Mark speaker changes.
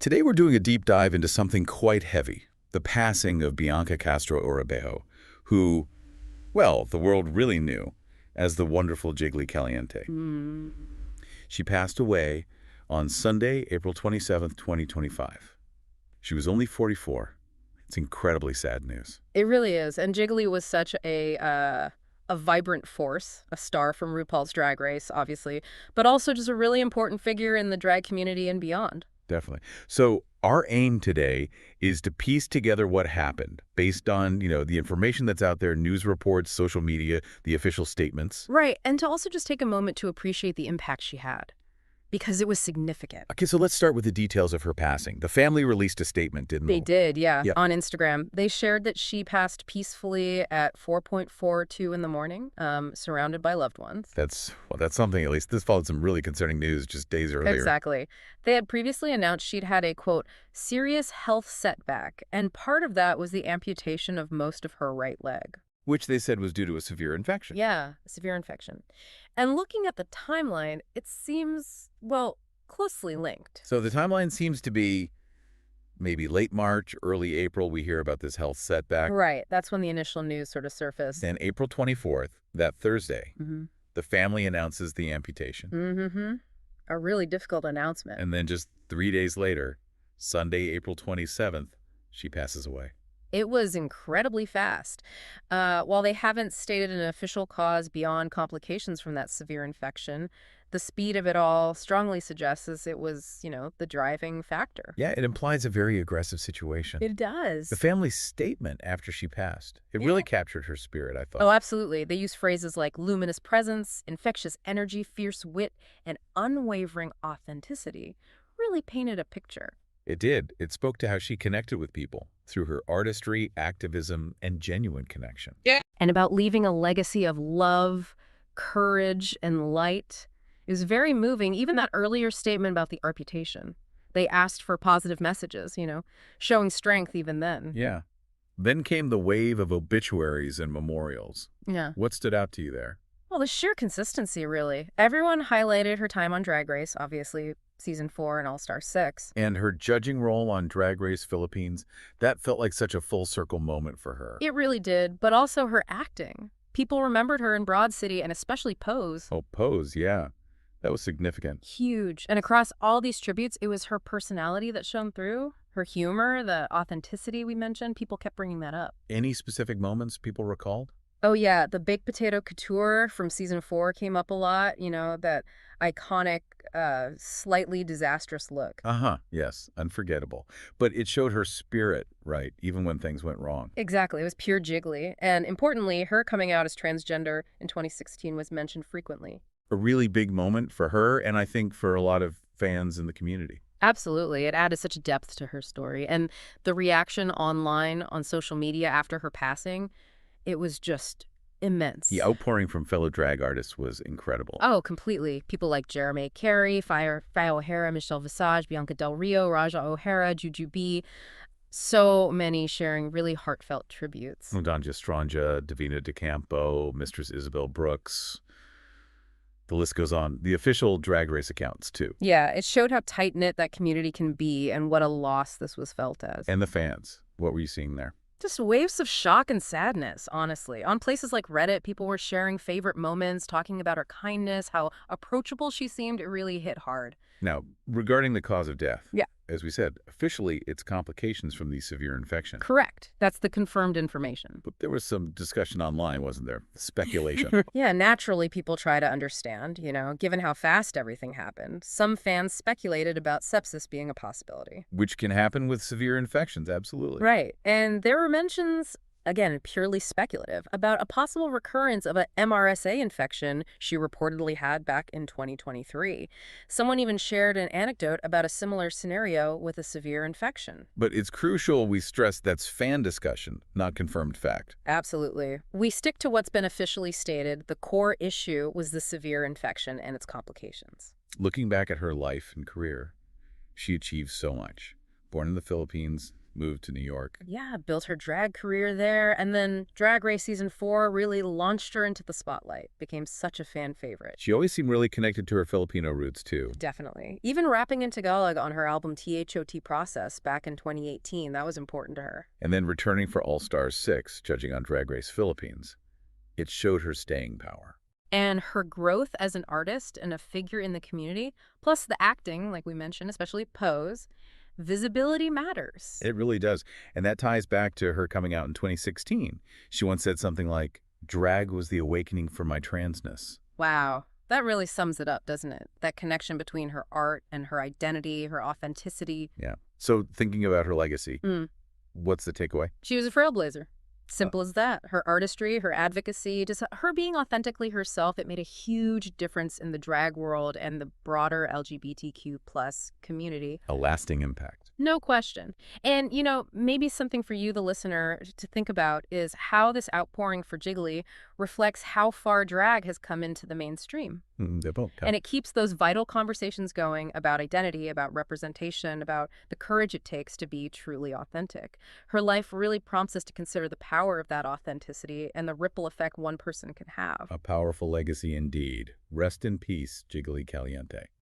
Speaker 1: Today we're doing a deep dive into something quite heavy, the passing of Bianca Castro Uribejo, who, well, the world really knew as the wonderful Jiggly Caliente. She passed away on Sunday, April 27th, 2025. She was only 44. It's incredibly sad news.
Speaker 2: It really is. And Jiggly was such a vibrant force, a star from RuPaul's Drag Race, obviously, but also just a really important figure in the drag community and beyond.
Speaker 1: Definitely. So our aim today is to piece together what happened based on, the information that's out there, news reports, social media, the official statements.
Speaker 2: Right. And to also just take a moment to appreciate the impact she had, because it was significant.
Speaker 1: Okay, so let's start with the details of her passing. The family released a statement, didn't
Speaker 2: They did, yeah,
Speaker 1: Yeah.
Speaker 2: on Instagram. They shared that she passed peacefully at 4:42 in the morning, surrounded by loved ones.
Speaker 1: That's something at least. This followed some really concerning news just days earlier.
Speaker 2: Exactly. They had previously announced she'd had a, quote, serious health setback, and part of that was the amputation of most of her right leg.
Speaker 1: Which they said was due to a severe infection.
Speaker 2: Yeah, a severe infection. And looking at the timeline, it seems, well, closely linked.
Speaker 1: So the timeline seems to be maybe late March, early April, we hear about this health setback.
Speaker 2: Right, that's when the initial news sort of surfaced.
Speaker 1: Then April 24th, that Thursday,
Speaker 2: Mm-hmm.
Speaker 1: the family announces the amputation.
Speaker 2: Mm-hmm. A really difficult announcement.
Speaker 1: And then just 3 days later, Sunday, April 27th, she passes away.
Speaker 2: It was incredibly fast. While they haven't stated an official cause beyond complications from that severe infection, the speed of it all strongly suggests it was, the driving factor.
Speaker 1: Yeah, it implies a very aggressive situation.
Speaker 2: It does.
Speaker 1: The family's statement after she passed, it really captured her spirit, I thought.
Speaker 2: Oh, absolutely. They use phrases like luminous presence, infectious energy, fierce wit, and unwavering authenticity. Really painted a picture.
Speaker 1: It did. It spoke to how she connected with people through her artistry, activism, and genuine connection.
Speaker 2: And about leaving a legacy of love, courage, and light. It was very moving. Even that earlier statement about the amputation. They asked for positive messages, showing strength even then.
Speaker 1: Yeah. Then came the wave of obituaries and memorials.
Speaker 2: Yeah.
Speaker 1: What stood out to you there?
Speaker 2: Well, the sheer consistency, really. Everyone highlighted her time on Drag Race, obviously, Season 4 and All-Star 6.
Speaker 1: And her judging role on Drag Race Philippines, that felt like such a full-circle moment for her.
Speaker 2: It really did, but also her acting. People remembered her in Broad City and especially Pose.
Speaker 1: Oh, Pose, yeah. That was significant.
Speaker 2: Huge. And across all these tributes, it was her personality that shone through, her humor, the authenticity we mentioned. People kept bringing that up.
Speaker 1: Any specific moments people recalled?
Speaker 2: Oh, yeah. The baked potato couture from Season 4 came up a lot. That iconic, slightly disastrous look.
Speaker 1: Uh-huh, yes, unforgettable. But it showed her spirit, right, even when things went wrong.
Speaker 2: Exactly. It was pure Jiggly. And importantly, her coming out as transgender in 2016 was mentioned frequently.
Speaker 1: A really big moment for her, and I think for a lot of fans in the community.
Speaker 2: Absolutely. It added such depth to her story. And the reaction online, on social media after her passing, it was just immense.
Speaker 1: The outpouring from fellow drag artists was incredible.
Speaker 2: Oh, completely. People like Jeremy Carey, Faye O'Hara, Michelle Visage, Bianca Del Rio, Raja O'Hara, Jujubee. So many sharing really heartfelt tributes.
Speaker 1: Danja Stranja, Davina DeCampo, Mistress Isabel Brooks. The list goes on. The official Drag Race accounts, too.
Speaker 2: Yeah, it showed how tight-knit that community can be and what a loss this was felt as.
Speaker 1: And the fans. What were you seeing there?
Speaker 2: Just waves of shock and sadness, honestly. On places like Reddit, people were sharing favorite moments, talking about her kindness, how approachable she seemed. It really hit hard.
Speaker 1: Now, regarding the cause of death.
Speaker 2: Yeah.
Speaker 1: As we said, officially, it's complications from the severe infection.
Speaker 2: Correct. That's the confirmed information.
Speaker 1: But there was some discussion online, wasn't there? Speculation.
Speaker 2: Yeah, naturally people try to understand, given how fast everything happened. Some fans speculated about sepsis being a possibility.
Speaker 1: Which can happen with severe infections, absolutely.
Speaker 2: Right. And there were mentions, again, purely speculative, about a possible recurrence of an MRSA infection she reportedly had back in 2023. Someone even shared an anecdote about a similar scenario with a severe infection.
Speaker 1: But it's crucial we stress that's fan discussion, not confirmed fact.
Speaker 2: Absolutely. We stick to what's been officially stated. The core issue was the severe infection and its complications.
Speaker 1: Looking back at her life and career, she achieved so much. Born in the Philippines, moved to New York.
Speaker 2: Yeah, built her drag career there, and then Drag Race Season 4 really launched her into the spotlight, became such a fan favorite.
Speaker 1: She always seemed really connected to her Filipino roots, too.
Speaker 2: Definitely. Even rapping in Tagalog on her album THOT Process back in 2018, that was important to her.
Speaker 1: And then returning for All Stars 6, judging on Drag Race Philippines. It showed her staying power.
Speaker 2: And her growth as an artist and a figure in the community, plus the acting, like we mentioned, especially Pose, visibility matters.
Speaker 1: It really does. And that ties back to her coming out in 2016. She once said something like, "Drag was the awakening for my transness."
Speaker 2: Wow. That really sums it up, doesn't it? That connection between her art and her identity, her authenticity.
Speaker 1: Yeah. So thinking about her legacy,
Speaker 2: Mm.
Speaker 1: what's the takeaway?
Speaker 2: She was a trailblazer. Simple as that. Her artistry, her advocacy, just her being authentically herself, it made a huge difference in the drag world and the broader LGBTQ plus community.
Speaker 1: A lasting impact.
Speaker 2: No question. And, maybe something for you, the listener, to think about is how this outpouring for Jiggly reflects how far drag has come into the mainstream.
Speaker 1: Debunk.
Speaker 2: And it keeps those vital conversations going about identity, about representation, about the courage it takes to be truly authentic. Her life really prompts us to consider the power of that authenticity and the ripple effect one person can have.
Speaker 1: A powerful legacy indeed. Rest in peace, Jiggly Caliente.